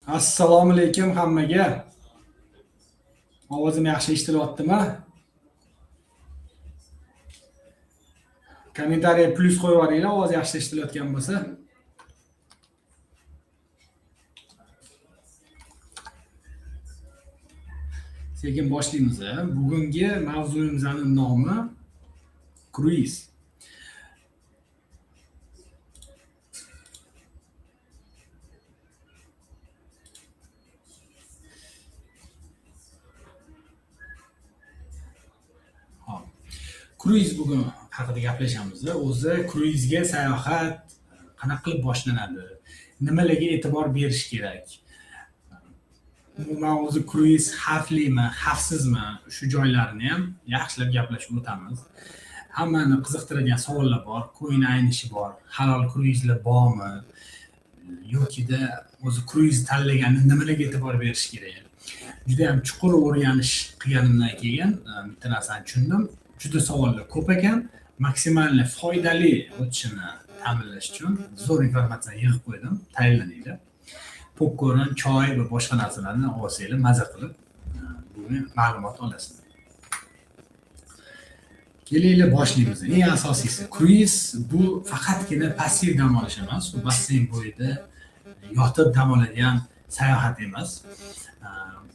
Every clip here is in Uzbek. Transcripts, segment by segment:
Assalomu alaykum hammaga. Ovozim yaxshi eshitilyaptimi? Kommentariya plus qo'yib yuboringlar, ovoz yaxshi eshitilayotgan bo'lsa. Sekin boshlaymiz. Bugungi mavzuyimizning nomi kruiz. Kruiz bugun haqida gaplashamiz. O'zi kruizga sayohat qanaqa qilib boshlanadi? Nimalarga e'tibor berish kerak? Umuman o'zi kruiz xavflimi, xavfsizmi? Shu joylarni ham yaxshilab gaplashib o'tamiz. Hammani qiziqtiradigan savollar bor, ko'ngli aynishi bor. Halol kruizlar bormi? Yoki-da o'zi kruiz tanlaganda nimalarga e'tibor berish kerak? Juda ham chuqur o'rganish qilganimdan keyin bitta narsani tushundim. Juda savollar ko'p ekan, maksimal foydali o'tishini ta'minlash uchun zo'r informatsiyani yig'ib qo'ydim. Tayyorlaninglar. Popkorn, choy va boshqa narsalarni olsanglar maza qilib bugun ma'lumot olasizlar. Kelinglar boshlaymiz. Eng asosiysi kruiz bu faqatgina passiv dam olish emas, u basseyn bo'yida yotib dam oladigan sayohat emas.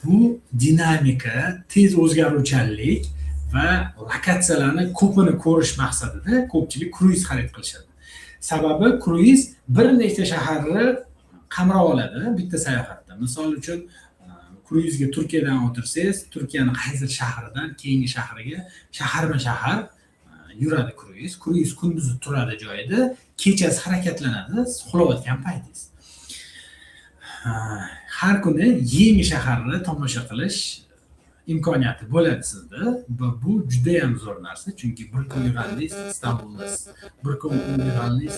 Bu dinamika, tez o'zgaruvchanlik va lokatsiyalarni ko'pini ko'rish maqsadida ko'pchilik kruiz xarid qilishadi. Sababi kruiz bir nechta shaharni qamrab oladi bitta sayohatda. Misol uchun kruizga Turkiyadan o'tirsangiz, Turkiyaning qaysi shahridan keyingi shahriga shahar yuradi kruiz. Kruiz kunduzi turadi joyida, kechasi harakatlanadi uxlayotgan paytingiz. Har kuni yangi shaharni tomosha qilish imkoniyati bo'ladi sizda. Bu juda ham zo'r narsa, chunki bir kun yurgansiz Istanbulda, bir kun yurgansiz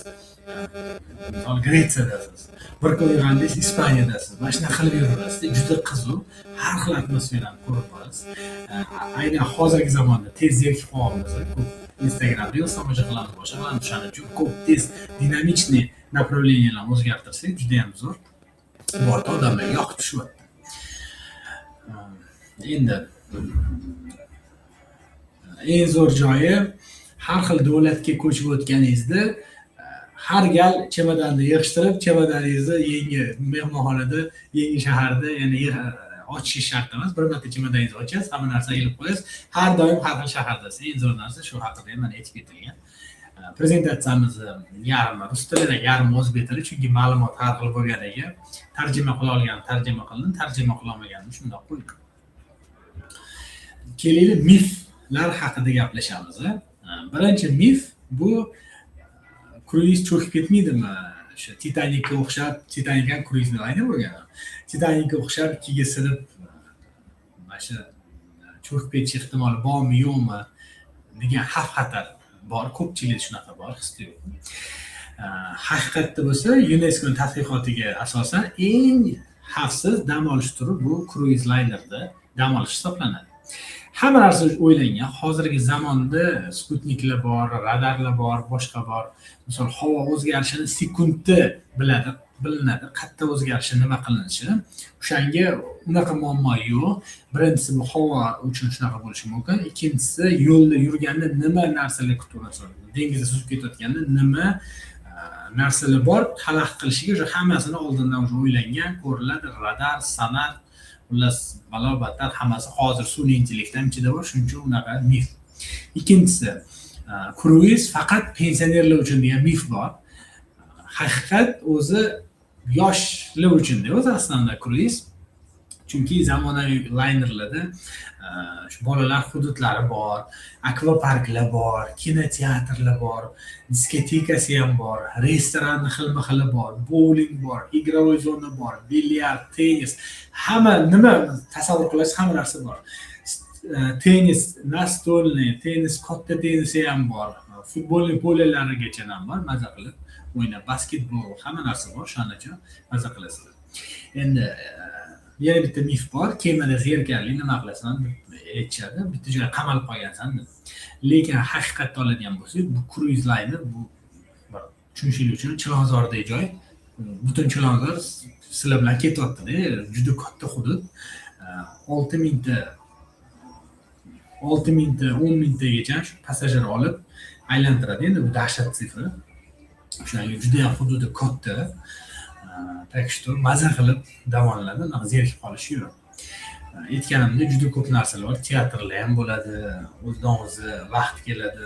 misol Gretsiyadasiz, bir kun yurgansiz Ispaniyadasiz. Mana shunaqa qilib yurasiz. Juda qiziq, har xil atmosferani ko'rib borasiz. Aynan hozirgi zamonda tez zerikib qolamiz. Instagram Reels tomosha qilamiz, boshqa qilamiz. Shuning uchun ko'p tez dinamichniy направлениyalarni o'zgartirsak juda ham zo'r. Borda odamlar yoqib tushyapti. Endi eng zo'r joyi har xil davlatga ko'chib o'tganingizda har gal chemodanni yig'ishtirib, chemodaningizni yangi mehmonxonada, yangi shaharda, ya'ni ochish shart emas. Bir marta chemodaningizni ochasiz, hamma narsani ilib qo'yasiz. Har doim har xil shahardasiz. Eng zo'r narsa shu haqida ham mana aytib ketilgan. Prezentatsiyamizni yarmi rus tilida, yarmi o'zbek tilida, chunki ma'lumot har xil bo'lganiga tarjima qila olgan tarjima qildim, tarjima qila olmaganni shundoq qo'ydim. Kelinglar miflar haqida gaplashamiz. Birinchi mif bu kruiz cho'kib ketmaydimi? O'sha Titanikka o'xshab, Titanik ham kruizni layner bo'lgan. Titanikka o'xshab ikkiga sinib mana shu cho'kib ketish ehtimoli bormi, yo'qmi degan xavf-xatar bor. Ko'pchilik shunaqa bor, his yo'q. Haqiqatda bo'lsa, UNESCO tadqiqotiga asosan eng xavfsiz dam olish turi bu kruiz laynerda dam olish hisoblanadi. Hamma narsa o'ylangan. Hozirgi zamonda sputniklar bor, radarlar bor, boshqa bor. Misol havo o'zgarishini sekundda bilinadi. Qayerda o'zgarishi, nima qilinishi. O'shanga unaqa muammo yo'q. Birinchisi bu havo uchun shunaqa bo'lishi mumkin. Ikkinchisi yo'lda yurganda nima narsalar kutaverasiz. Dengizda suzib ketayotganda nima narsalar bor, xalaqit qilishiga o'sha hammasini oldindan o'ylangan, ko'riladi. Radar, sonar, xullas balobatlar hammasi hozir sun'iy intellektdan ichida bor, shuning uchun unaqa mif. Ikkinchisi, kruiz faqat pensionerlar uchun degan mif bor. Haqiqat o'zi yoshlar uchun o'zi aslida kruiz. Chunki zamonaviy laynerlarda shu bolalar hududlari bor, akvaparklar bor, kinoteatrlar bor, diskotekasi ham bor, restoran xilma-xili bor, bowling bor, игровой zona bor, bilyard, tennis, hamma nima tasavvur qilasiz, hamma narsa bor. Tennis, nastolniy, tennis, katta tennisi ham bor, futbolning polalarigacha ham bor, maza qilib o'ynab, basketbol, hamma narsa bor, shuning uchun maza qilasizlar. Endi yana bitta mif bor, kemada zerikarli nima qilasan deb aytishadi, bitta joyga qamalib qolgansan deb. Lekin haqiqatda oladigan bo'lsak, bu kruiz layner bu tushunishlik uchun Chilonzordagi joy butun Chilonzor sizlar bilan ketyapti-da, juda katta hudud. 6000 ta 10 mingtagacha shu passajir olib aylantiradi. Endi bu dahshat sifra. O'shanga juda ham hududi katta. Так что maza qilib davolanadi, zerikib qolish yo'q. Aytganimdek juda ko'p narsalar bor. Teatrlar ham bo'ladi, o'zidan o'zi vaqt keladi,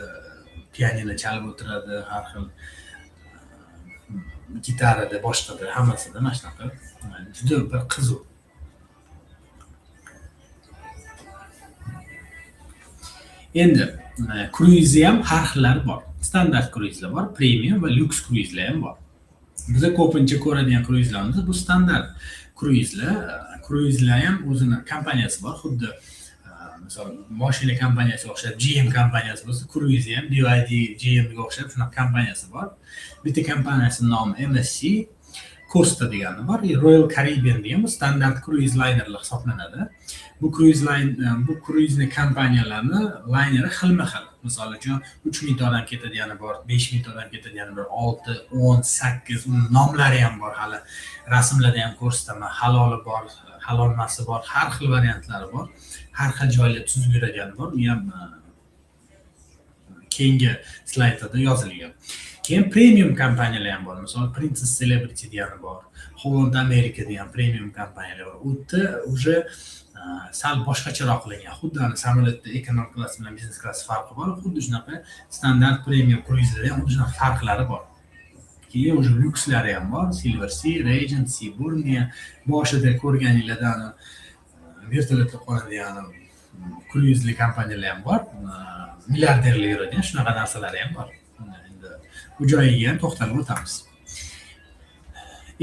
pianino chalib o'tiradi, har xil gitarada, boshqada, hammasida mana shunaqa. Juda bir qiziq. Endi kruizni ham har xillari bor. Standart kruizlar bor, premium va lyuks kruizlar ham bor. Biz ko'pincha ko'radigan kruizlarimiz bu standart kruizlar. Kruizlar ham o'zini kompaniyasi bor, xuddi misol mashina kompaniyasiga o'xshab GM kompaniyasi bo'lsa, kruizni ham BYD, GMga o'xshab shunaqa kompaniyasi bor. Bitta kompaniyasining nomi MSC, Costa degani bor, Royal Caribbean degan bu standart kruiz laynerlar hisoblanadi. Bu kruizni kompaniyalarini layneri xilma-xil. Misol uchun 3000 ta odam ketadigani bor, 5000 ta odam ketadigani bor, 6, 10, 8 nomlari ham bor, hali rasmlarda ham ko'rsataman. Haloli bor, halolmasi bor, har xil variantlari bor. Har xil joylarda tuzib yuradigan bor. Bu ham keyingi slaydlarda yozilgan. Keyin premium kompaniyalar ham bor. Misol Princess Celebrity degani bor. Holland America degan premium kompaniyalar bor. U yerda уже sal boshqacharoq qilingan. Xuddi samolyotda ekonom klass bilan biznes klass farqi bor. Xuddi shunaqa standart premium kruizlarda ham shunaqa farqlari bor. Keyin уже lyukslari ham bor. Silver Sea, Regent, Seabourn, boshida ko'rganinglardan vertolyotda qoladigan kruizli kompaniyalar ham bor. Milliarderlar yuradigan shunaqa narsalari ham bor. Endi bu joyiga ham to'xtalib o'tamiz.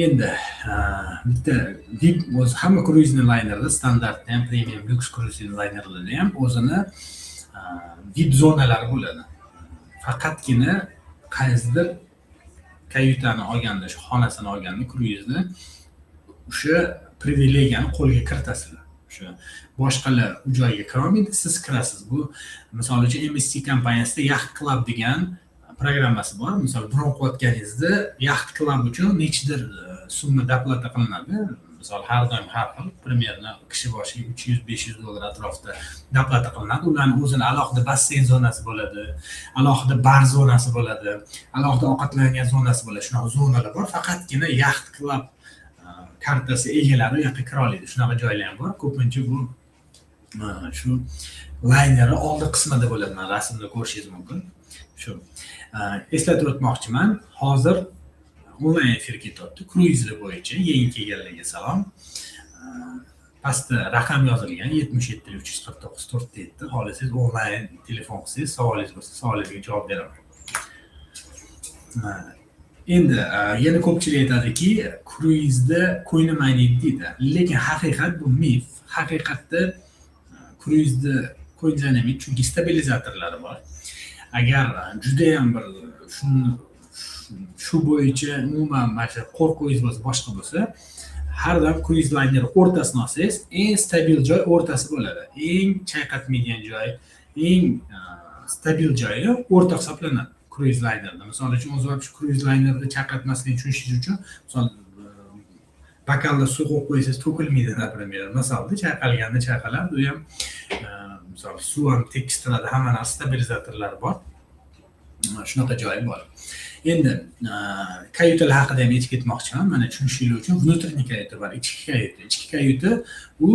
Endi bitta VIP o'z hamma kruizli laynerda standartda ham premium lyuks kruizli laynerlarda ham o'zini VIP zonalari bo'ladi. Faqatgina qaysidir kayutani olganda, shu xonasini olganda kruizni o'sha privilegiyani qo'lga kiritasizlar. O'sha boshqalar u joyga kira olmaydi, siz kirasiz. Bu misol uchun MSC kompaniyasida Yacht Club degan programmasi bor. Misol bron qilayotganingizda Yacht Club uchun nechidir summa doplata qilinadi. Misol har doim har xil, примерно kishi boshiga $300-500 atrofida doplata qilinadi. Ularning o'zini alohida basseyn zonasi bo'ladi, alohida bar zonasi bo'ladi, alohida ovqatlangan zonasi bo'ladi. Shunaqa zonalar bor. Faqatgina Yacht Club kartasi egalari u yoqqa kira oladi. Shunaqa joylar ham bor. Ko'pincha bu shu layneri oldi qismida bo'ladi. Men rasmda ko'rishingiz mumkin. Shu eslatib o'tmoqchiman. Hozir onlayn efir ketyapti. Kruizlar bo'yicha yangi kelganlarga salom. Pastda raqam yozilgan 77 349 407. Xohlasangiz onlayn telefon qilsangiz, savolingiz bo'lsa, savolingizga javob beraman. Endi yana ko'pchilik aytadiki, kruizda ko'nglim ayniydi deydi. Lekin haqiqat bu mif. Haqiqatda kruizda ko'nglim aynamaydi, chunki stabilizatorlari bor. Agar juda ham bir shu bo'yicha umuman mana qo'rquvingiz bo'lsa, boshqa bo'lsa, har doim kruiz layneri o'rtasini olsangiz, eng stabil joy o'rtasi bo'ladi. Eng chayqatmaydigan joy, eng stabil joyi o'rta hisoblanadi kruiz laynerda. Misol uchun o'zim shu kruiz laynerda chayqatmasligini tushunishingiz uchun, misol bokalda suv qo'yib qo'ysangiz to'kilmaydi, например. Masalda chayqalganda chayqaladi, u ham misol suv ham tekis turadi, hamma narsa stabilizatorlari bor. Shunaqa joyi bor. Endi kayutalar haqida ham aytib ketmoqchiman. Mana tushunishingiz uchun внутренний kayuta bor, ichki kayuta. Ichki kayuta u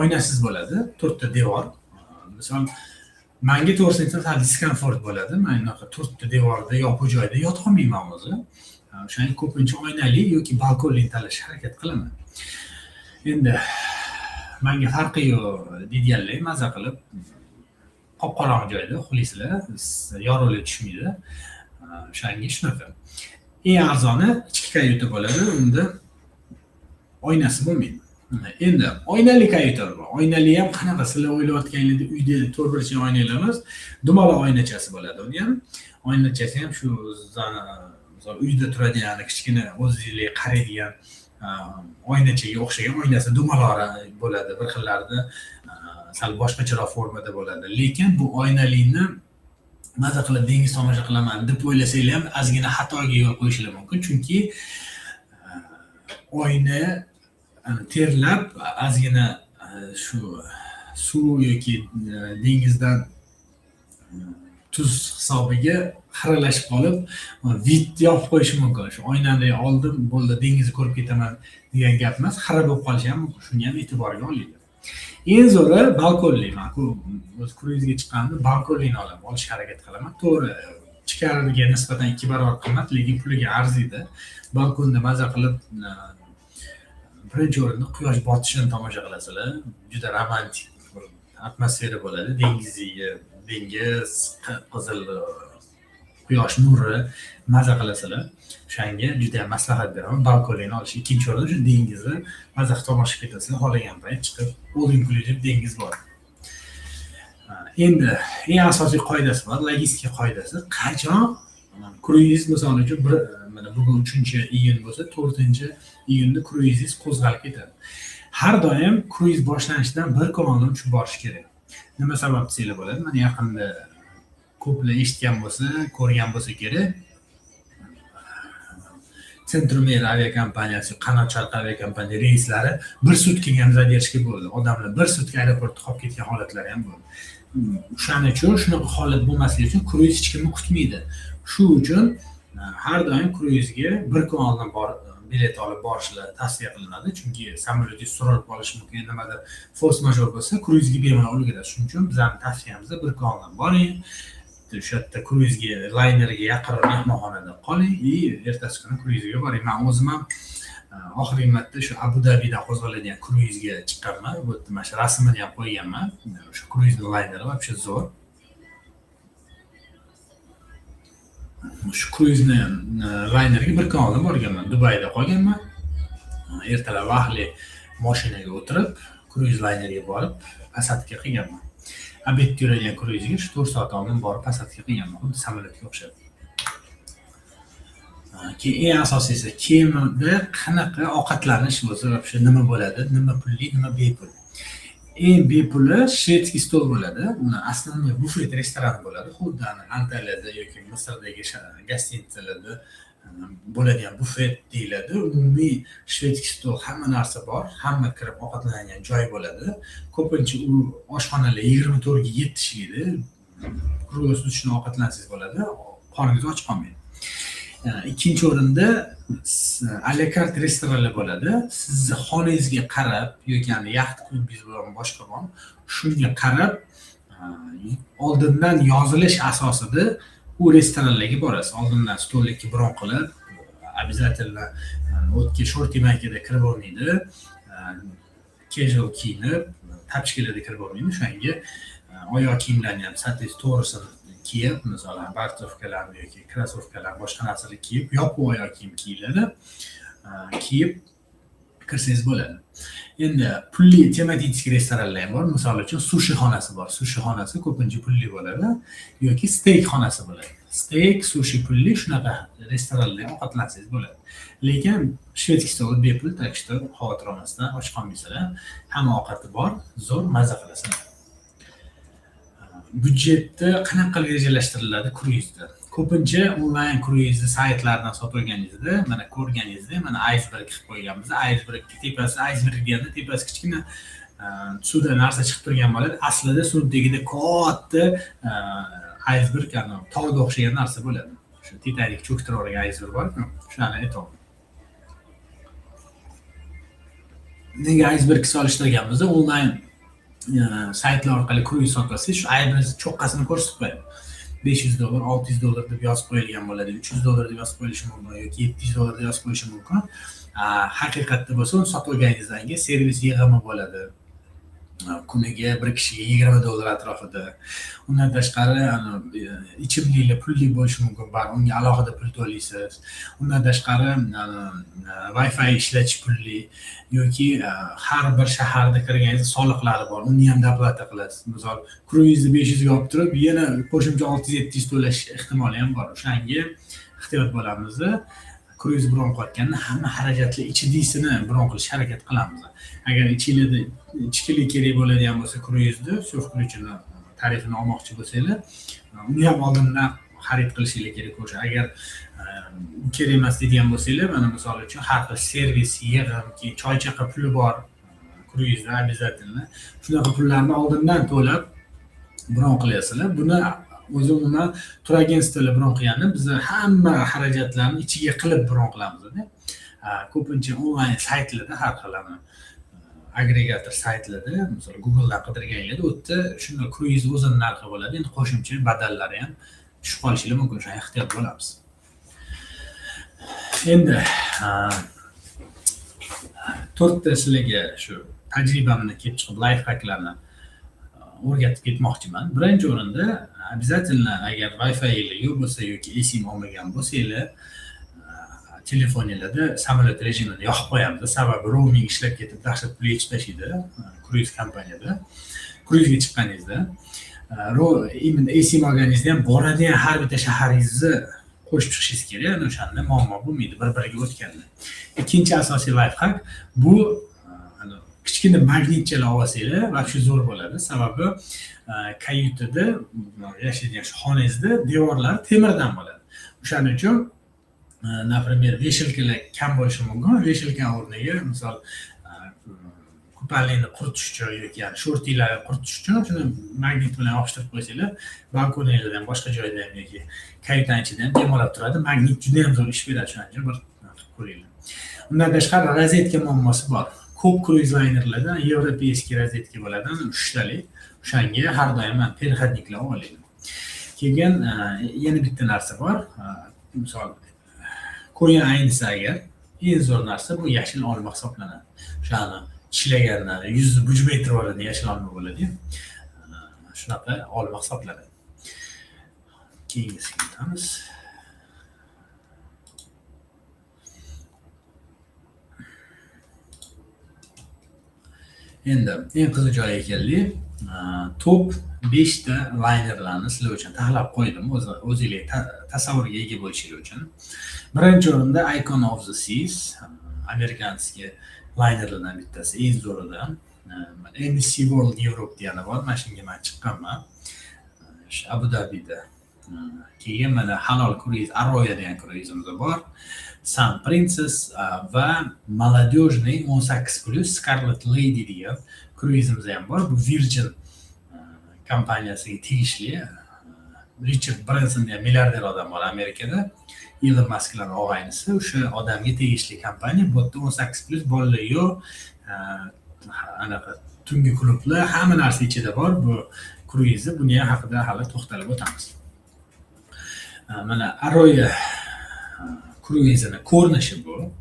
oynasiz bo'ladi, 4 ta devor. Misol menga to'g'risini aytsam, sal diskomfort bo'ladi. Men unaqa 4 ta devorda yopiq joyda yota olmayman o'zi. O'shani ko'pincha oynali yoki balkonli tanlashga harakat qilaman. Endi menga farqi yo'q deganlar maza qilib qop-qorong'i joyda uxlaysizlar, yorug'lik tushmaydi. O'shanga shunaqa. Eng arzoni ichki kayuta bo'ladi, unda oynasi bo'lmaydi. Endi oynali kayutalar bor. Oynali ham qanaqa sizlar o'ylayotganingizda uyda to'rtburchak oynalar emas, dumaloq oynachasi bo'ladi. Uni ham oynachasi ham shu misol uyda turadigan kichkina o'zingizga qaraydigan oynachaga o'xshagan oynasi dumaloq bo'ladi. Bir xillarda sal boshqacharoq formada bo'ladi. Lekin bu oynalikni maza qilib dengiz tomosha qilaman deb o'ylasanglar ham ozgina xatoga yo'l qo'yishlar mumkin, chunki oyni terlab ozgina shu suv yoki dengizdan tuz hisobiga xiralashib qolib vid yopib qo'yishi mumkin. Shu oynani oldim, bo'ldi, dengizni ko'rib ketaman degan gap emas, xira bo'lib qolishi ham mumkin. Shuni ham e'tiborga olaylik. Eng zo'ri balkonli. Men o'z kruizga chiqqanda balkonlini olishga harakat qilaman. To'g'ri, ichkariga nisbatan 2 barobar qimmat, lekin puliga arziydi. Balkonda maza qilib birinchi o'rinda quyosh botishini tomosha qilasizlar. Juda romantik atmosfera bo'ladi. Dengiz, qizil quyosh nuri maza qilasizlar. O'shanga juda maslahat beraman. Balkonini olish. Ikkinchi o'rinda shu dengizni maza tomosha qilasizlar. Xohlagan payt chiqib, all inclusive dengiz bor. Endi eng asosiy qoidasi bor, logistika qoidasi. Qachon kruiz misol uchun mana bugun 3-iyun bo'lsa, 4-iyunda kruizingiz qo'zg'alib ketadi. Har doim kruiz boshlanishidan bir kun oldin uchib borish kerak. Nima sabab desanglar bo'ladi? Mana yaqinda ko'plar eshitgan bo'lsa, ko'rgan bo'lsa kerak. Centromer aviakompaniyasi, Qanot Sharq aviakompaniyasi reyslari 1 sutkaga ham zadershka bo'ldi. Odamlar 1 sutka aeroportda qolib ketgan holatlari ham bo'ldi. O'shaning uchun shunaqa holat bo'lmasligi uchun kruiz hech kimni kutmaydi. Shu uchun har doim kruizga bir kun oldin bilet olib borishlar tavsiya qilinadi, chunki samolyotingiz surilib qolishi mumkin, nimadir force major bo'lsa, kruizga bemalol ulgurasiz. Shuning uchun bizning tavsiyamiz bir kun oldin boring. O'sha yerda kruizga, laynerga yaqinroq mehmonxonada qoling va ertasi kuni kruizga boring. Men o'zim ham oxirgi marta shu Abu Dabidan qo'zg'aladigan kruizga chiqqanman. Bu yerda mana shu rasmini ham qo'yganman. O'sha kruizning layneri вообще zo'r. Shu kruizni laynerga bir kun oldin borganman. Dubayda qolganman. Ertalab vaqtli mashinaga o'tirib, kruiz laynerga borib, pasadka qilganman. Obed yuradigan kruizga 4 soat oldin borib pasadka qilganman. Xuddi samolyotga o'xshab. Keyin eng asosiysi kemada qanaqa ovqatlanish bo'lsa, вообще nima bo'ladi, nima pulli, nima bepul. Eng bepuli shvedskiy stol bo'ladi. Uni aslida bufet restorani bo'ladi. Xuddi Antaliyada yoki Misrdagi gostinitsalarda bo'ladigan bufet deyiladi. Umumiy shvedskiy stol, hamma narsa bor, hamma kirib ovqatlanadigan joy bo'ladi. Ko'pincha u oshxonalar 24 ga 7 ishlaydi. Kruizda ovqatlansangiz bo'ladi, qoningiz och qolmaydi. Ikkinchi o'rinda a la carte restoranlar bo'ladi. Sizni xonangizga qarab yoki yaxta klubingiz bilan boshqa bor, shunga qarab oldindan yozilish asosida u restoranlarga borasiz. Oldindan stollikka bron qilib, обязательно o'tga shorti maykada kirib o'rnaydi. Casual kiyinib, tapchkalarda kirib o'rnaydi. O'shanga oyoq kiyimlarni ham so'tasiz to'g'risini kiyib, masalan, bartovkalarni yoki krasovkalar, boshqa narsalar kiyib, yopiq oyoq kiyim kiyiladi. Kiyib kirsangiz bo'ladi. Endi pulli tematik restoranlar ham bor. Misol uchun sushi xonasi bor. Sushi xonasi ko'pincha pulli bo'ladi yoki steak xonasi bo'ladi. Steak, sushi pulli, shunaqa restoranlarda ovqatlansangiz bo'ladi. Lekin shvedskiy stol bepul, так что xavotir olmasdan och qolmaysizlar. Hamma ovqati bor, zo'r maza qilasizlar. Budjetni qanaqa rejalashtiriladi kruizda? Ko'pincha onlayn kruizni saytlardan sotib olganingizda, mana ko'rganingizda, mana iceberg qilib qo'yganmiz. Iceberg tepasi, iceberg deganda tepasi kichkina suvda narsa chiqib turgan bo'ladi. Aslida suv tagida katta iceberg, tog'ga o'xshagan narsa bo'ladi. Shu Titanic cho'ktirib olgan iceberg bor-ku, shuni aytaman. Nega iceberg solishtirganmizda onlayn saytlar orqali kruiz sotasiz, shu iceberg cho'qqasini ko'rsatib qo'yadi. $500, $600 deb yozib qo'yilgan bo'ladi, $300 deb yozib qo'yilishi mumkin yoki $700 deb yozib qo'yishi mumkin. Haqiqatda bo'lsa, uni sotib olganingizdan keyin servis yig'imi bo'ladi. Kuniga bir kishiga $20 atrofida. Undan tashqari, ichimliklar pulli bo'lishi mumkin, unga alohida pul to'laysiz. Undan tashqari, Wi-Fi ishlatish pulli yoki har bir shaharda kirganingizda soliqlari bor, uni ham doplata qilasiz. Misol, kruizni 500 ga olib turib, yana qo'shimcha 600-700 to'lash ehtimoli ham bor. O'shanga ehtiyot bo'lamiz. Kruiz bron qilayotganda hamma xarajatlar ichidisini bron qilish harakat qilamiz. Agar ichkilik kerak bo'ladigan bo'lsa kruizni surf uchun tarifini olmoqchi bo'lsanglar, uni ham oldindan xarid qilishingiz kerak o'sha. Agar kerak emas deydigan bo'lsanglar, mana misol uchun har xil servis, yig'im, keyin choy-chaqa puli bor kruizda обязательно. Shunaqa pullarni oldindan to'lab bron qilyapsizlar. Buni o'zi umuman turagentstvolar bron qilganda biz hamma xarajatlarni ichiga qilib bron qilamiz-da. Ko'pincha onlayn saytlarda har xil agregator saytlarda, misol Googledan qidirganingizda u yerda shunday kruiz o'zini narxi bo'ladi. Endi qo'shimcha badallari ham tushib qolishingiz mumkin. Shunga ehtiyot bo'lamiz. Endi to'rtta sizlarga shu tajribamni kelib chiqib lifehacklarni o'rgatib ketmoqchiman. Birinchi o'rinda обязательно agar Wi-Fi yo'q bo'lsa yoki esim olmagan bo'lsanglar, telefoningizda samolyot rejimini yoqib qo'yamiz. Sababi roaming ishlab ketib dahshat pul yechib tashlaydi kruiz kompaniyada. Kruizga chiqqaningizda именно esim olganingizda ham boradigan har bitta shaharingizni qo'shib chiqishingiz kerak. Ana o'shanda muammo bo'lmaydi bir-biriga o'tganda. Ikkinchi asosiy lifehack bu kichkina magnitchalar olsanglar, вообще zo'r bo'ladi. Sababi kayutada yashaydigan shu xonangizda devorlar temirdan bo'ladi. O'shaning uchun например, veshelkalar kam bo'lishi mumkin. Veshelka o'rniga misol kupalingni quritish uchun yoki shortinglarni quritish uchun shuni magnit bilan yopishtirib qo'ysanglar, balkoningizda ham boshqa joyda ham yoki kayutani ichida ham bemalol turadi. Magnit juda ham zo'r ish beradi, shuning uchun bir ko'ringlar. Undan tashqari rozetka muammosi bor. Ko'p kruiz laynerlarda yevropeyskiy rozetka bo'ladi, 3 talik. O'shanga har doim perxodniklar olaydi. Keyin yana bitta narsa bor. Misol ko'yin aynisi agar eng zo'r narsa bu yashil olma hisoblanadi. O'shani tishlaganda yuzni bujib aytirib yashil olma bo'ladi. Shunaqa olma hisoblanadi. Keyingisiga o'tamiz. Endi eng qiziq joyiga keldik. Top 5 ta laynerlarni sizlar uchun tanlab qo'ydim, o'zingizga tasavvurga ega bo'lishingiz uchun. Birinchi o'rinda Icon of the Seas, amerikanskiy laynerlardan bittasi, eng zo'ridan. MSC World Europe degani bor, mana shunga men chiqqanman. Abu Dabida. Keyin mana halol kruiz, Arroyo degan kruizimiz bor. Sun Princess va молодежный 18+ Scarlet Lady degan kruizimiz ham bor. Bu Virgin kompaniyasiga tegishli. Richard Branson degan milliarder odam bor Amerikada. Elon Musk'lar og'aynisi, o'sha odamga tegishli kompaniya. Bu yerda 18+ bolalar yo'q. Anaqa tungi klublar, hamma narsa ichida bor. Bu kruizni, buni ham haqida hali to'xtalib o'tamiz. Mana Arroyo kruizini ko'rinishi bu.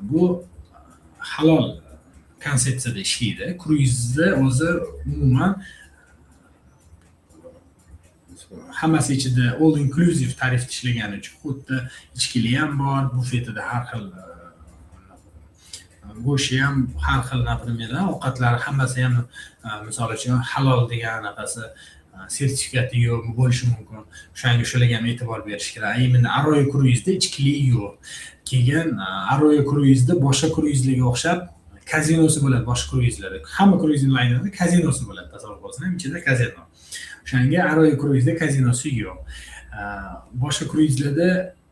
Bu halol konsepsiyada ishlaydi. Kruizda o'zi umuman hammasi ichida all inclusive tarifda ishlagani uchun xuddi ichkili ham bor, bufetida har xil go'shti ham, har xil например, ovqatlari hammasi ham misol uchun halol degan anaqasi sertifikati yo'q bo'lishi mumkin. O'shanga shularga ham e'tibor berish kerak. Aynan Arroyo kruizda ichkili yo'q. Keyin Arroyo kruizda boshqa kruizlarga o'xshab kazinosi bo'ladi, boshqa kruizlarda. Hamma kruiz laynerlarda kazinosi bo'ladi, tasavvur qilsangiz, ichida kazino. O'shanga Arroyo kruizda kazinosi yo'q. Boshqa kruizlarda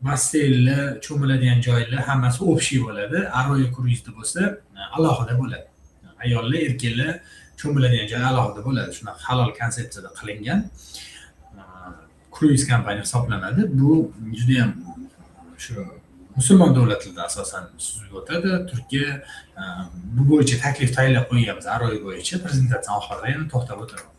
basseynlar, cho'miladigan joylar hammasi общий bo'ladi. Arroyo kruizda bo'lsa alohida bo'ladi. Ayollar, erkaklar cho'miladigan joy alohida bo'ladi. Shunaqa halol konsepsiyada qilingan kruiz kompaniya hisoblanadi. Bu juda ham shu musulmon davlatlarda asosan suzib o'tadi. Turkiya bu bo'yicha taklif tayyorlab qo'yganmiz Arroyo bo'yicha. Prezentatsiya oxirida yana to'xtab o'tiraman.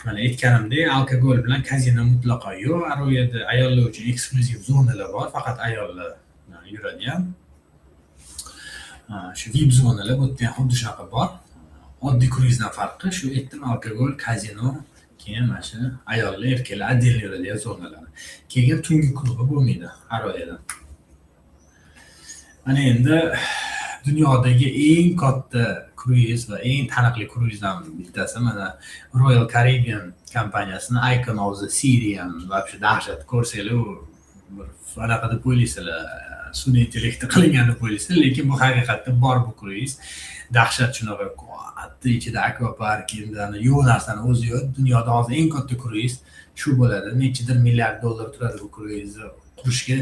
Mana aytganimdek, alkogol bilan kazino mutlaqo yo'q. Arroyoda ayollar uchun eksklyuziv zonalar bor, faqat ayollar yuradigan. Shu VIP zonalar bu yerda xuddi shunaqa bor. Oddiy kruizdan farqi shu aytdim, alkogol, kazino, keyin mana shu ayollar, erkaklar отдельно yuradigan zonalar. Keyin tungi klubi bo'lmaydi Arroyoda. Mana endi dunyodagi eng katta kruiz va eng taniqli kruizdan bittasi mana Royal Caribbean kompaniyasini Icon of the Sea degan va shu dahshat ko'rsanglar bir anaqa deb o'ylaysizlar. sun'iy intellekt qilingan deb o'ylaysiz, lekin bu haqiqatda bor bu kruiz. Dahshat shunaqa katta ichida akvapark, endi yo'q narsani o'zi yo'q. Dunyoda hozir eng katta kruiz shu bo'ladi. Nechidir milliard dollar turadi bu kruizni qurishga.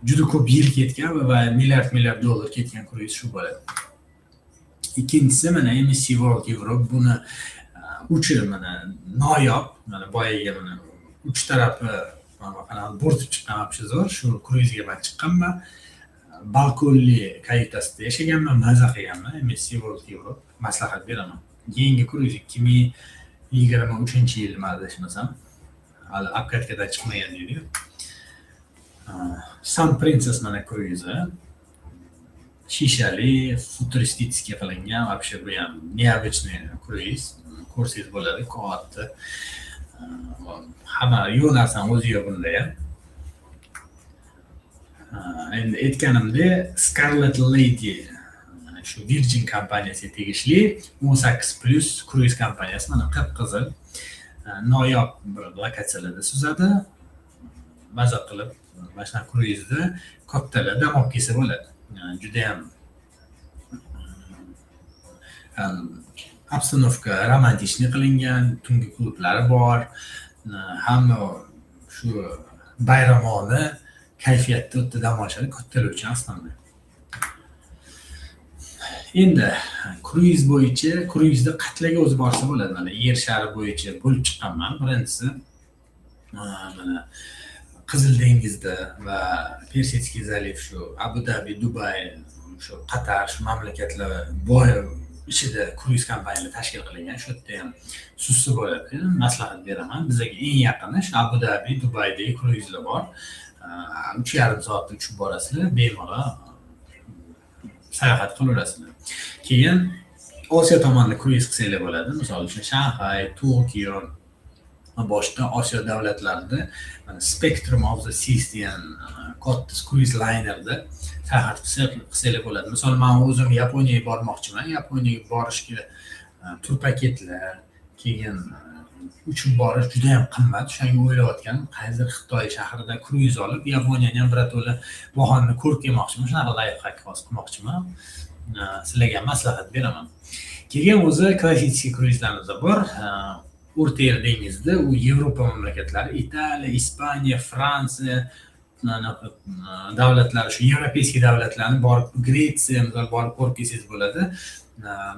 Juda ko'p yil ketgan va milliard dollar ketgan kruiz shu bo'ladi. Ikkinchisi mana MSC World Europe buni uchi mana noyob, mana boyaga mana uch tarafi mana bo'rtib chiqqan zo'r. Shu kruizga men chiqqanman. Balkonli kayutasida yashaganman, maza qilganman. MSC World Europe maslahat beraman. Yangi kruiz 2023-yil adashmasam, hali obkatkadan chiqmagan deydi. Sun Princess mana kruizi. Shishali, futuristический qilingan, вообще bu ham необычный kruiz. Ko'rsangiz bo'ladi, katta. Hamma yo'q narsani o'zi yo'q bunda ham. Endi aytganimdek, Scarlet Lady shu Virgin kompaniyasiga tegishli 18+ kruiz kompaniyasi mana qip-qizil noyob bir lokatsiyalarda suzadi. Maza qilib mana shu kruizda kattalar dam olib kelsa bo'ladi. Juda ham obstanovka romantikniy qilingan, tungi klublari bor. Hamma shu bayramona kayfiyatda o'tda dam olishadi kattalar uchun aslında. Endi kruiz bo'yicha, kruizda qatlarga o'zi borsa bo'ladi. Mana yer shari bo'yicha bo'lib chiqqanman. Birinchisi mana Qizil dengizda va Persiyskiy zaliv shu Abu Dhabi, Dubay, shu Qatar, shu mamlakatlar boy ichida kruiz kompaniyalar tashkil qilingan. Shu yerda ham suzsa bo'ladi. Maslahat beraman. Bizga eng yaqini shu Abu Dhabi, Dubaydagi kruizlar bor. 3,5 soatda uchib borasizlar, bemalol sayohat qilaverasizlar. Keyin Osiyo tomonda kruiz qilsanglar bo'ladi. Misol uchun Shanxay, Tokio, boshqa Osiyo davlatlarida mana Spectrum of the Seas degan katta kruiz linerda sayohat qilsanglar bo'ladi. Misol men o'zim Yaponiyaga bormoqchiman. Yaponiyaga borishga tur paketlar, keyin uchib borish juda ham qimmat. Shunga o'ylayotganim, qaysidir Xitoy shahrida kruiz olib, Yaponiyani ham birato'la bahonni ko'rib kelmoqchiman. Shunaqa layfhack qilmoqchiman. Sizlarga maslahat beraman. Keyin o'zi klassik kruizlarimiz bor. O'rta Yer dengizida u Yevropa mamlakatlari, Italiya, Ispaniya, Fransiya davlatlari, shu Yevropeyskiy davlatlarni borib, Gretsiya misol borib ko'rib kelsangiz bo'ladi.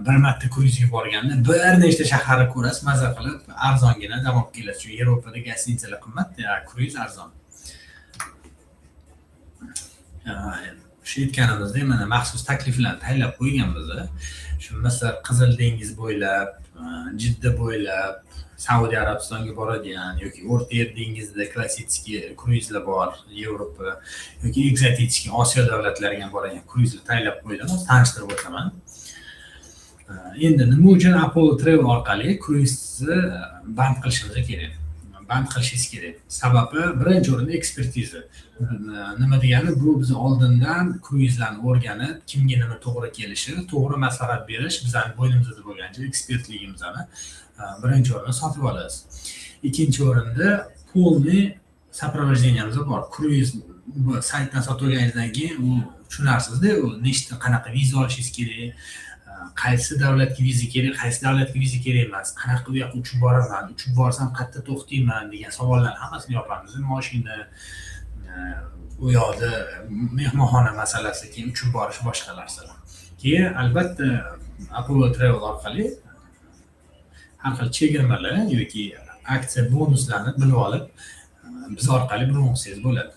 Bir marta kruizga borganda bir nechta shaharni ko'rasiz, maza qilib, arzongina dam olib kelasiz. Shu Yevropada gastinisalar qimmat, kruiz arzon. Shu aytganimizdek, mana maxsus takliflarni tayyorlab qo'yganmiz. Shu Misr, Qizil dengiz bo'ylab, Jidda bo'ylab, Saudiya Arabistonga boradigan yoki O'rta Yer dengizida klassik kruizlar bor, Yevropa yoki ekzotik Osiyo davlatlariga boradigan kruizlar tayyorlab qo'ydim, tanishtirib o'taman. Endi nima uchun Apollo Travel orqali kruizni band qilishimiz kerak? Band qilishingiz kerak. Sababi birinchi o'rinda ekspertiza. Nima degani, bu biz oldindan kruizlarni o'rganib, kimga nima to'g'ri kelishi, to'g'ri maslahat berish bizning bo'ynimizda bo'lgancha ekspertligimizni birinchi o'rinda sotib olasiz. Ikkinchi o'rinda polniy soprovождениemiz bor. Kruiz saytdan sotib olganingizdan keyin u tushunarsiz-da, u nechta qanaqa viza olishingiz kerak, qaysi davlatga viza kerak, qaysi davlatga viza kerak emas, qanaqa u yoqqa uchib boraman, uchib borsam qayerda to'xtayman degan savollarni hammasini yopamiz. Mashina, u yoqda mehmonxona masalasi, keyin uchib borish boshqa narsalar. Keyin albatta Apollo Travel orqali har xil chegirmalar yoki aksiya bonuslarni bilib olib, biz orqali bilib olsangiz bo'ladi.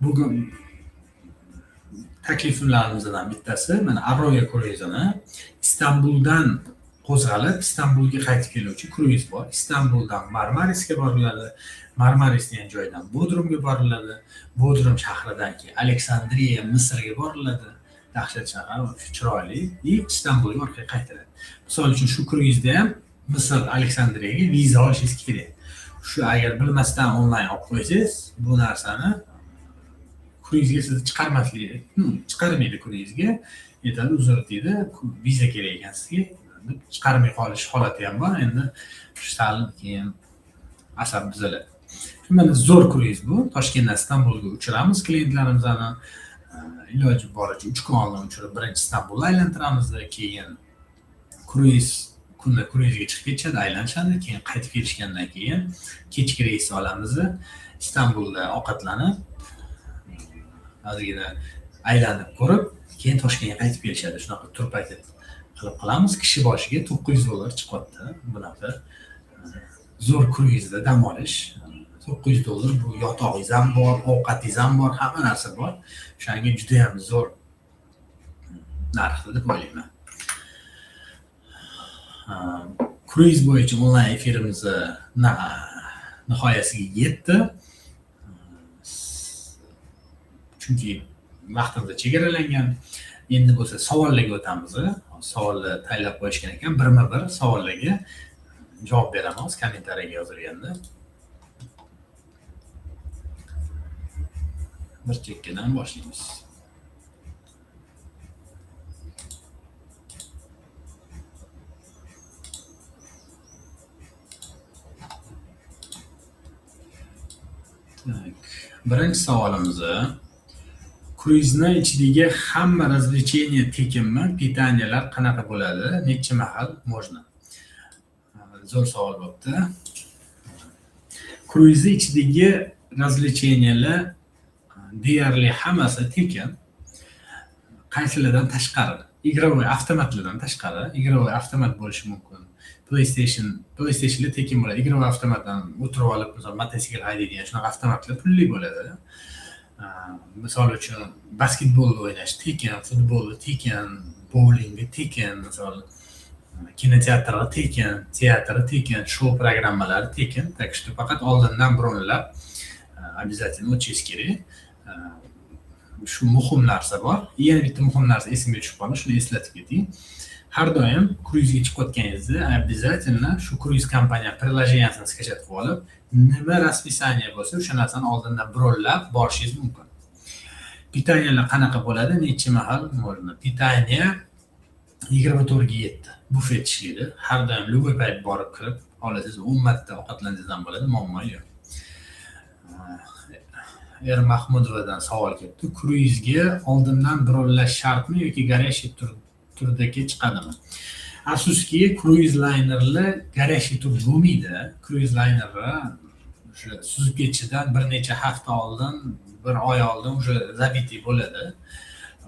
Bugun takliflarimizdan bittasi mana Arroyo kruizini Istanbuldan qo'zg'alib Istanbulga qaytib keluvchi kruiz bor. Istanbuldan Marmarisga boriladi, Marmaris degan joydan Bodrumga boriladi, Bodrum shahridan keyin Aleksandriya, Misrga boriladi. Dahshat shahar, chiroyli, Istanbulga orqaga qaytadi. Misol uchun shu kruizda ham Misr, Aleksandriyaga viza olishingiz kerak. Shu agar bilmasdan onlayn olib qo'ysangiz, bu narsani kruizga sizni chiqarmaydi kruizga. Aytadi, uzr deydi, viza kerak ekan sizga. Chiqarmay qolish holati ham bor. Endi shu sal keyin asab buziladi. Mana zo'r kruiz bu. Toshkentdan Istanbulga uchiramiz klientlarimizni. Iloji boricha 3 kun oldin uchirib, birinchi Istanbulni aylantiramiz, keyin kruiz kunda kruizga chiqib ketishadi, aylanishadi, keyin qaytib kelishgandan keyin kechki reys olamiz. Istanbulda ovqatlanib, ozgina aylanib ko'rib, keyin Toshkentga qaytib kelishadi. Shunaqa tur paket qilib qilamiz. Kishi boshiga $900 chiqyapti. Bunaqa zo'r kruizda dam olish. $900 bu yotog'ingiz ham bor, ovqatingiz ham bor, hamma narsa bor. O'shanga juda ham zo'r narxda deb o'ylayman. Kruiz bo'yicha onlayn efirimiz nihoyasiga yetdi. Chunki vaqtimiz chegaralangan. Endi bo'lsa savollarga o'tamiz. Savollar tayyorlab qo'yishgan ekan, birma-bir savollarga javob beramiz kommentariyaga yozilganda. Bir chekkadan boshlaymiz. Birinchi savolimiz: kruizni ichidagi hamma развлечение tekinmi? Pitaniyalar qanaqa bo'ladi? Necha mahal можно? Zo'r savol bo'pti. Kruizni ichidagi развлечениyalar deyarli hammasi tekin. Qaysilardan tashqari? Игровой avtomatlardan tashqari. Игровой avtomat bo'lishi mumkin. PlayStation'da tekin bo'ladi. Игровой avtomatdan o'tirib olib, masalan, mototsikl haydaydigan shunaqa avtomatlar pulli bo'ladi. Misol uchun basketbolni o'ynash tekin, futbolni tekin, bowlingni tekin, misol kinoteatrga tekin, teatrga tekin, shou programmalari tekin. Так что faqat oldindan bronlab обязательно o'tishingiz kerak. Shu muhim narsa bor. Yana bitta muhim narsa esimga tushib qoldi, shuni eslatib keting. Har doim kruizga chiqayotganingizda обязательно shu kruiz kompaniya приложениесini skачать qilib olib, nima расписание bo'lsa, o'sha narsani oldindan bronlab borishingiz mumkin. Pitaniyalar qanaqa bo'ladi? Necha mahal можно? Pitaniya 24/7 bufet ishlaydi. Har doim любой payt borib kirib olasiz. 10 marta ovqatlanishingizdan bo'ladi, muammo yo'q. Mahmudovadan savol keldi. Kruizga oldindan bronlash shartmi yoki горячий turdagi chiqadimi? Afsuski, kruiz laynerlar горячий tur bo'lmaydi. Kruiz laynerlar o'sha suzib ketishidan bir necha hafta oldin, bir oy oldin o'sha zabiti bo'ladi.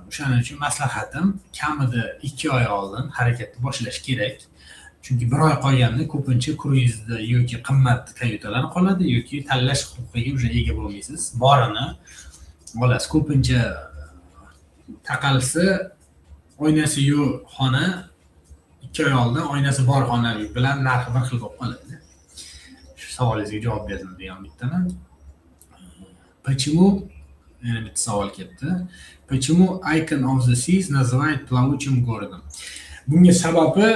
O'shaning uchun maslahatim kamida 2 oy oldin harakatni boshlash kerak. Chunki bir oy qolganda ko'pincha kruizda yoki qimmat kayutalar qoladi yoki tanlash huquqiga o'sha ega bo'lmaysiz. Borini olasiz. Ko'pincha taqalsa oynasi yo'q xona 2 oy oldin oynasi bor xona bilan narxi bir xil bo'lib qoladi. Shu savolingizga javob berdim degan bittaman. Почему yana bitta savol keldi. Почему Icon of the Seas называют плавучим городом? Bunga sababi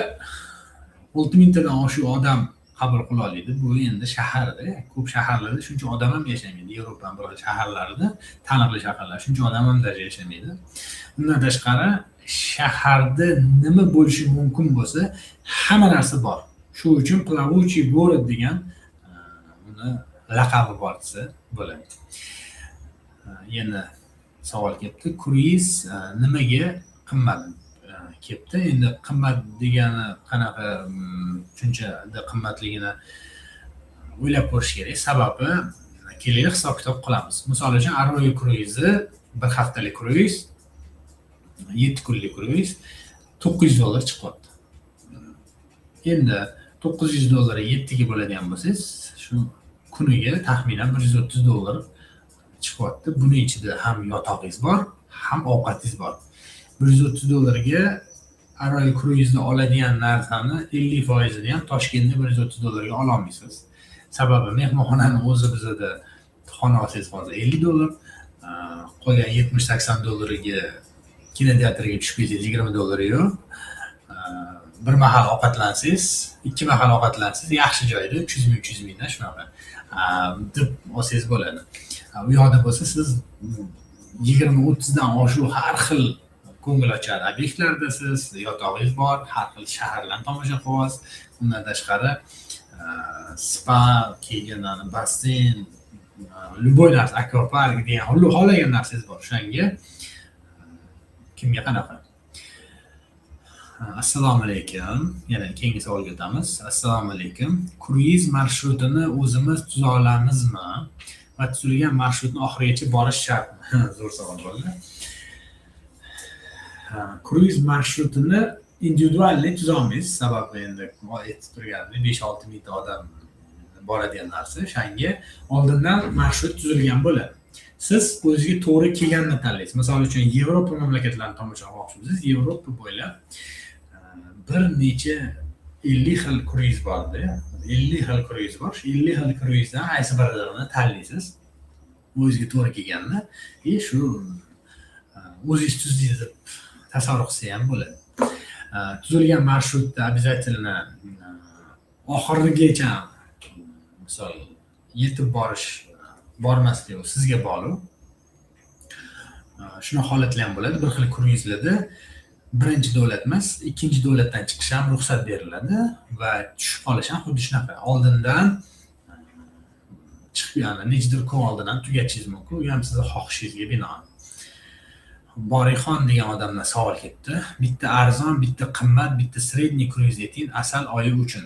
6000 tadan oshiq odam qabul qila oladi. Bu endi shaharda, ko'p shaharlarda shuncha odam ham yashamaydi. Yevropaning bir shaharlarida, taniqli shaharlar, shuncha odam ham yashamaydi. Undan tashqari shaharda nima bo'lishi mumkin bo'lsa, hamma narsa bor. Shu uchun плавучий город degan uni laqabi bor desa bo'ladi. Yana savol kelibdi. Kruiz nimaga qimmat kelibdi? Endi qimmat degani qanaqa tushunchada qimmatligini o'ylab ko'rish kerak. Sababi keling hisob-kitob qilamiz. Misol uchun Arroyo kruizi bir haftalik kruiz, 7 kunlik kruiz $900 chiqyapti. Endi $900 7 ga bo'ladigan bo'lsangiz, shu kuniga taxminan $130 chiqyapti. Buning ichida ham yotog'ingiz bor, ham ovqatingiz bor. $130 ga Arroyo kruizni oladigan narsani 50% ni ham Toshkentda $130 ga ola olmaysiz. Sababi mehmonxonaning o'zi bizda xona olsangiz hozir $50, qolgan $70-80 ga kinoteatrga tushib ketsangiz $20 yo'q. Bir mahal ovqatlansangiz, 2 mahal ovqatlansangiz yaxshi joyda 300 mingdan shunaqa deb olsangiz bo'ladi. U yoqda bo'lsa siz 20-30 dan oshiq har xil ko'ngilochar obyektlardasiz, yotog'ingiz bor, har xil shaharlarni tomosha qilyapsiz. Undan tashqari spa, keyin basseyn, любой narsa, akvapark degan xohlagan narsangiz bor. O'shanga kimga qanaqa? Assalomu alaykum. Yana keyingi savolga o'tamiz. Assalomu alaykum. Kruiz marshrutini o'zimiz tuza olamizmi? Va tuzilgan marshrutni oxirigacha borish shartmi? Zo'r savol bo'ldi. Kruiz marshrutini individualni tuza olmaysiz. Sababi endi aytib turganim 5-6 mingta odam boradigan narsa. O'shanga oldindan marshrut tuzilgan bo'ladi. Siz o'zingizga to'g'ri kelganini tanlaysiz. Misol uchun Yevropa mamlakatlarini tomosha qilmoqchimisiz? Yevropa bo'ylab bir necha 50 xil kruiz borda. 50 xil kruiz bor. 50 xil kruizdan qaysi biriini tanlaysiz? O'zingizga to'g'ri kelganini, shu o'zingiz tuzdingiz deb tasavvur qilsa ham bo'ladi. Tuzilgan marshrutda обязательно oxirigacha misol yetib bormaslik sizga bog'liq. Shuna holatlar ham bo'ladi. Bir xil kruizlarda birinchi davlat emas, ikkinchi davlatdan chiqish ham ruxsat beriladi va tushib qolish ham xuddi shunaqa. Oldindan chiqib, ya'ni nechidir kun oldindan tugatishingiz mumkin. U ham sizning xohishingizga binoan. Borixon degan odamdan savol ketdi. Bitta arzon, bitta qimmat, bitta sredniy kruiz ayting asal oyi uchun.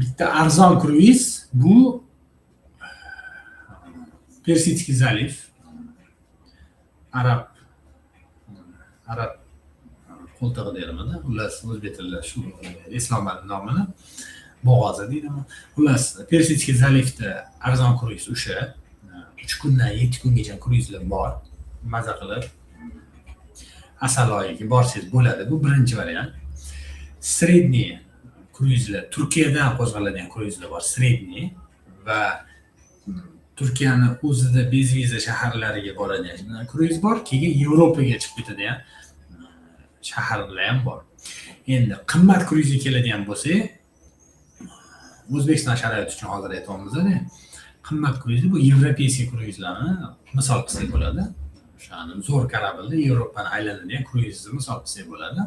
Bitta arzon kruiz bu Persiyskiy zaliv, arab qo'ltig'i deyiladi. Xullas o'zbek tilida shu islomlar nomini bo'g'ozi deydimi. Xullas Persiyskiy zalivda arzon kruiz o'sha 3 kundan 7 kungacha kruizlar bor. Maza qilib asal oyiga borsangiz bo'ladi. Bu birinchi variant. Sredniy kruizlar, Turkiyadan qo'zg'aladigan kruizlar bor, sredniy va Turkiyani o'zida bezviza shaharlariga boradigan kruiz bor, keyin Yevropaga chiqib ketadigan shaharlar ham bor. Endi qimmat kruizga keladigan bo'lsak, O'zbekiston sharoiti uchun hozir aytamiz-da. Qimmat kruiz bu Yevropeyskiy kruizlarni misol qilsak bo'ladi. O'shani zo'r kорабльda Yevropani aylanadigan kruizni misol qilsak bo'ladi.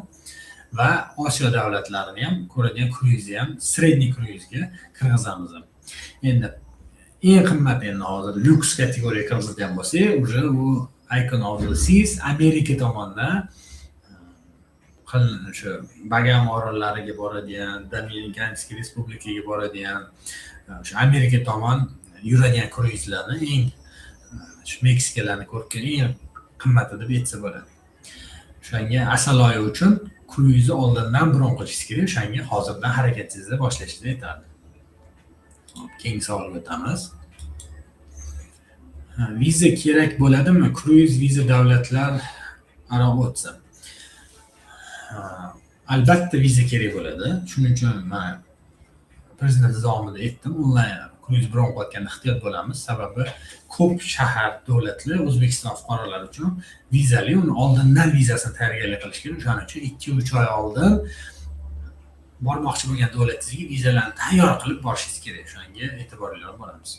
Va Osiyo davlatlarini ham ko'radigan kruizni ham sredniy kruizga kirgizamiz. Endi eng qimmat endi hozir lyuks kategoriyaga kirgizgan bo'lsak, уже u Icon of the Seas Amerika tomonidan o'sha Bagam orollariga boradigan, Dominikanskiy respublikaga boradigan, o'sha Amerika tomon yuradigan kruizlarni eng Meksikalarni ko'rgan eng qimmati deb aytsa bo'ladi. O'shanga asal oyi uchun kruizni oldindan bron qilishingiz kerak. O'shanga hozirdan harakatingizni boshlashingizni aytadi. Keyingi savolga o'tamiz. Viza kerak bo'ladimi? Kruiz viza davlatlar aro o'tsa. Albatta viza kerak bo'ladi. Shuning uchun men prezident davomida aytdim, onlayn kruiz bron qilayotganda ehtiyot bo'lamiz. Sababi ko'p shahar davlatlar O'zbekiston fuqarolari uchun vizali, uni oldindan vizasini tayyorgarlik qilish kerak. Shuning uchun 2-3 oy oldin bormoqchi bo'lgan davlatingizga vizalarni tayyor qilib borishingiz kerak. Shunga e'tiborli bo'lamiz.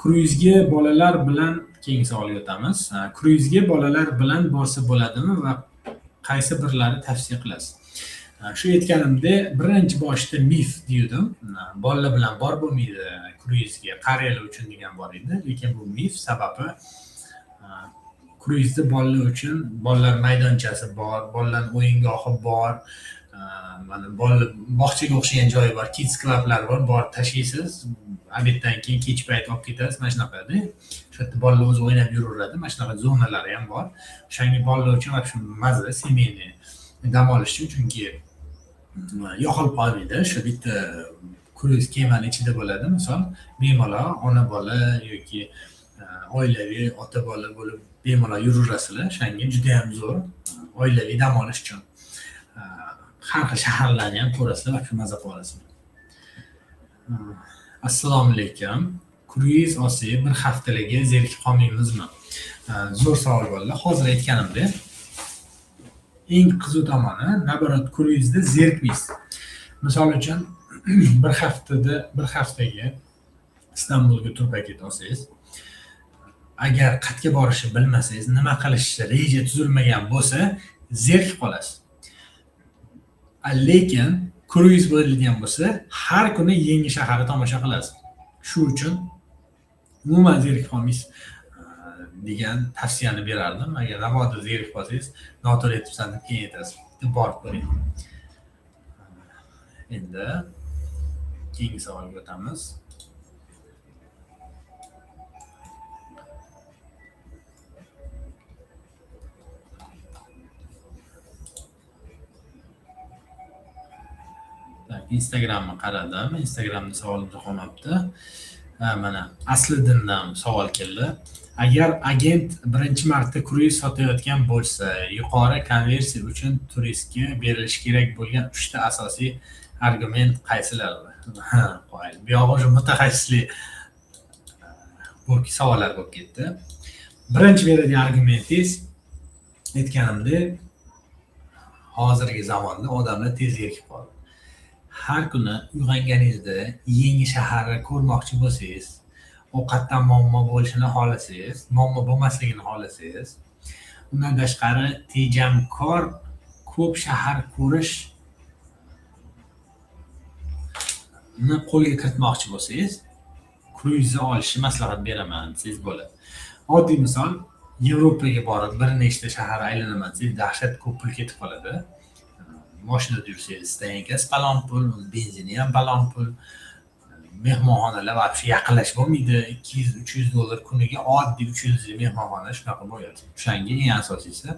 Kruizga bolalar bilan keyingi savolga o'tamiz. Kruizga bolalar bilan borsa bo'ladimi va qaysi birlari tavsiya qilasiz? Shu aytganimda birinchi boshda mif dedim. Bolalar bilan bor bo'lmaydi kruizga, qariyalar uchun degan bor edi. Lekin bu mif, sababi kruizda bolalar uchun bolalar maydonchasi bor, bolalar o'yingohi bor. Mana bolalar bog'chaga o'xshagan joyi bor, kids klublar bor, borib tashlaysiz. Obeddan keyin kech payt olib ketasiz, mana shunaqada. Shu yerda bolalar o'zi o'ynab yuraveradi. Mana shunaqa zonalari ham bor. O'shanga bolalar uchun ham mazza, semeyniy dam olish uchun, chunki yo'qolib qolmaydi. Shu bitta kruiz kemani ichida bo'ladi. Misol, bemalol ona bola yoki oilaviy ota bola bo'lib bemalol yuraverasizlar. O'shanga juda ham zo'r oilaviy dam olish uchun. Har xil shaharlarni ham ko'rasizlar va maza qilasizlar. Assalomu alaykum. Kruiz olsak bir haftaliga zerikib qolmaymizmi? Zo'r savol bo'ldi. Hozir aytganimdek, eng qiziq tomoni, naborot kruizda zerikmaysiz. Misol uchun bir haftaga Istanbulga tur paket olsangiz, agar qayerga borishni bilmasangiz, nima qilishni reja tuzilmagan bo'lsa, zerikib qolasiz. Lekin kruiz bo'ladigan bo'lsa, har kuni yangi shaharni tomosha qilasiz. Shu uchun umuman zerikib qolmaysiz degan tavsiyani berardim. Agar navoda zerikib qolsangiz, noto'g'ri aytibsan deb keyin aytasiz. Borib ko'ring. Endi keyingi savolga o'tamiz. Instagramni qaradim. Instagramda savolim qolmabdi. Mana Asliddindan savol keldi. Agar agent birinchi marta kruiz sotayotgan bo'lsa, yuqori konversiya uchun turistga berilishi kerak bo'lgan 3 ta asosiy argument qaysilar? Qo'ying. Bu yo'g'i mutaxassislik bu savollar bo'lib ketdi. Birinchi beradigan argumentingiz aytganimdek, hozirgi zamonda odamlar tez zerikib qoldi. Har kuni uyg'onganingizda yangi shaharni ko'rmoqchi bo'lsangiz, ovqatdan muammo bo'lishini xohlasangiz, muammo bo'lmasligini xohlasangiz, undan tashqari tejamkor ko'p shahar ko'rishni qo'lga kiritmoqchi bo'lsangiz, kruizni olishni maslahat beraman desangiz bo'ladi. Oddiy misol, Yevropaga borib bir nechta shahar aylanaman desangiz, dahshat ko'p pul ketib qoladi. Mashinada yursangiz, tankas balon pul, benzini ham balon pul. Mehmonxonalar vaqti yaqinlashib bo'lmaydi. 200-300 dollar kuniga oddiy 3 yildizli mehmonxona shunaqa bo'ladi. O'shanga eng asosiysi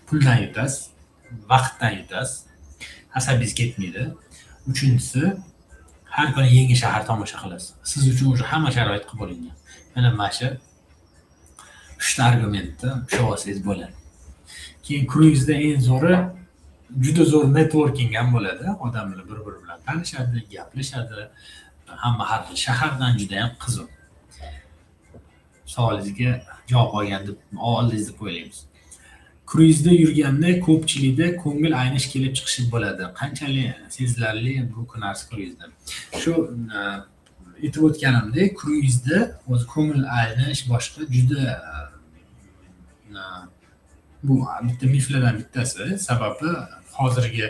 puldan yutasiz, vaqtdan yutasiz, asabingiz ketmaydi. Uchinchisi, har kuni yangi shahar tomosha qilasiz. Siz uchun o'sha hamma sharoit qilib bo'lingan. Mana shu 3 ta argumentni ushlab olsangiz bo'ladi. Keyin kruizda eng zo'ri juda zo'r networking ham bo'ladi. Odamlar bir-biri bilan tanishadi, gaplashadi. Hamma har xil shahardan juda ham qiziq. Savolingizga javob olgan deb oldingiz deb o'ylaymiz. Kruizda yurganda ko'pchilikda ko'ngil aynish kelib chiqishi bo'ladi. Qanchalik sezilarli bu narsa kruizda. Shu aytib o'tganimdek, kruizda o'zi ko'ngil aynish boshqa juda bu bitta miflardan bittasi. Sababi hozirgi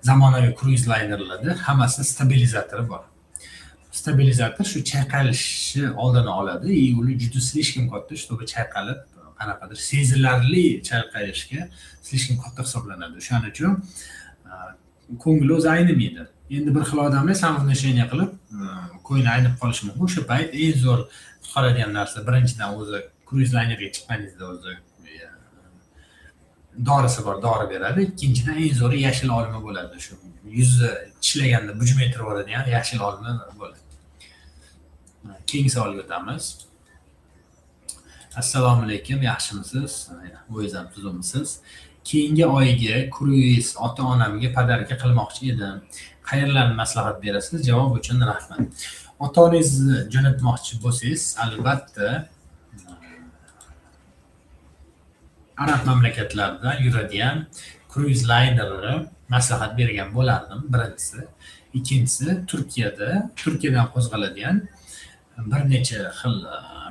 zamonaviy kruiz laynerlarda hammasida stabilizatori bor. Stabilizator shu chayqalishni oldini oladi. Uni juda slishkim katta, чтобы chayqalib, qanaqadir sezilarli chayqalishga slishkim katta hisoblanadi. O'shaning uchun ko'ngil o'zi aynimaydi. Endi bir xil odamlar samog'nasheniya qilib, ko'ngli aynib qolishi mumkin. O'sha payt eng zo'r qutqaradigan narsa birinchidan o'zi kruiz laynerga chiqqaningizda o'zi dorisi bor, dori beradi. Ikkinchidan eng zo'ri yashil olma bo'ladi. Shu yuzni tishlaganda bujum etib yuboradigan yashil olma bo'ladi. Keyingi savolga o'tamiz. Assalomu alaykum, yaxshimisiz? O'zingiz ham tuzumisiz? Keyingi oyga kruiz ota-onamga podarka qilmoqchi edim. Qayerlarni maslahat berasiz? Javob uchun rahmat. Ota-onangizni jo'natmoqchi bo'lsangiz, albatta arab mamlakatlarida yuradigan kruiz laynerni maslahat bergan bo'lardim, birinchisi. Ikkinchisi, Turkiyadan qo'zg'aladigan bir necha xil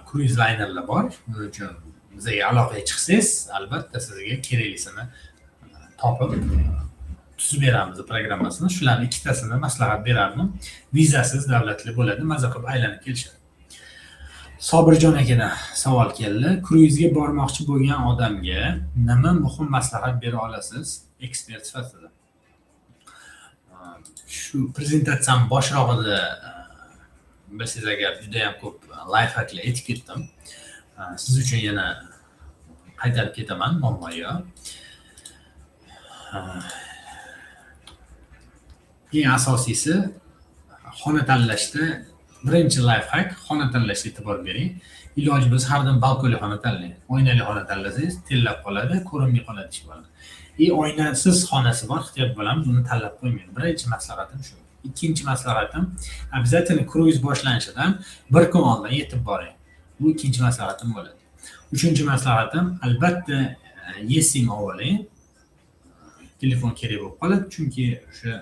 kruiz laynerlar bor. Buning uchun bizga aloqaga chiqsangiz, albatta sizga keraklisini topib tuzib beramiz programmasini. Shularning ikkitasini maslahat berardim. Vizasiz davlatli bo'ladi, maza qilib aylanib kelishadi. Sobirjon akadan savol keldi. Kruizga bormoqchi bo'lgan odamga nima muhim maslahat bera olasiz ekspert sifatida? Shu prezentatsiyam boshrog'ida bilsangiz agar juda ham ko'p life hacklar aytib ketdim. Siz uchun yana qaytarib ketaman muammoga. Eng asosiysi xona tanlashda birinchi life hack, xona tanlashga e'tibor bering. Iloji bo'lsa har doim balkonli xona tanlang. Oynali xona tanlasangiz tellab qoladi, ko'rinmay qoladi ish bilan. Oynasiz xonasi bor, ehtiyot bo'lamiz, uni tanlab qo'ymang. Birinchi maslahatim shu. Ikkinchi maslahatim, обязательно kruiz boshlanishidan bir kun oldin yetib boring. Bu ikkinchi maslahatim bo'ladi. Uchinchi maslahatim, albatta eSIM oling. Telefon kerak bo'lib qoladi, chunki o'sha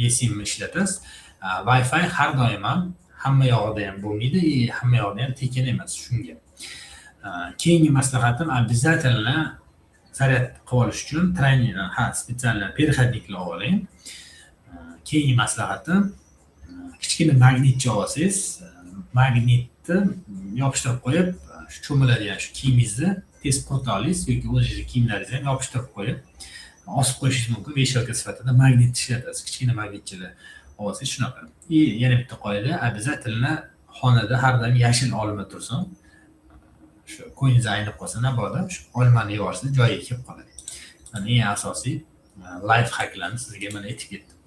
eSIMni ishlatasiz. Wi-Fi har doim ham hamma yoqda ham bo'lmaydi, hamma yoqda ham tekin emas shunga. Keyingi maslahatim, обязательно zaryad qilib olish uchun trening, spetsialniy переходникlar oling. keyingi maslahatim kichkina magnitcha olsangiz, magnitni yopishtirib qo'yib, shu cho'miladigan shu kiyimingizni tez qurita olasiz yoki o'zingizni kiyimlaringizni ham yopishtirib qo'yib osib qo'yishingiz mumkin. Veshelka sifatida magnit ishlatasiz. Kichkina magnitchalar olsangiz shunaqa. Yana bitta qoida, обязательно xonada har doim yashil olma tursin. Shu qo'yingiz aynib qolsa mabodo shu olmani yuborsangiz joyiga kelib qoladi. Mana eng asosiy life hacklarni sizga mana aytib ketdim.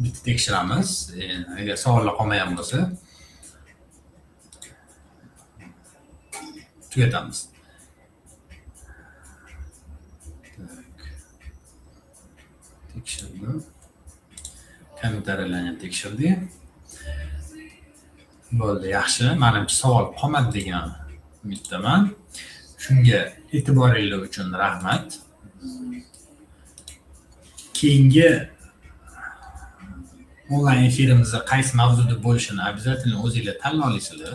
Bitta tekshiramiz. Agar savollar qolmagan bo'lsa tugatamiz. Tekshirdim. Kommentariylarni ham tekshirdik. Bo'ldi, yaxshi. Menimcha savol qolmadi degan umiddaman. Shunga e'tiboringiz uchun rahmat. Keyingi onlayn efirimizda qaysi mavzuda bo'lishini обязательно o'zingizlar tanlab olasizlar.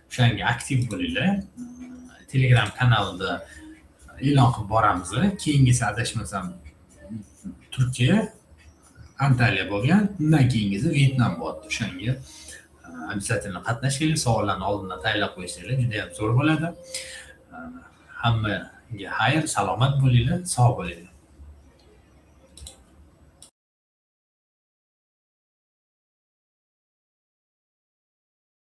O'shanga aktiv bo'linglar. Telegram kanalida e'lon qilib boramiz. Keyingisi adashmasam Turkiya, Antaliya bo'lgan, undan keyingisi Vyetnam bo'ldi. O'shanga обязательно qatnashinglar, savollarni oldindan tayyorlab qo'ysanglar juda ham zo'r bo'ladi. Hammaga xayr, salomat bo'linglar, sog' bo'linglar.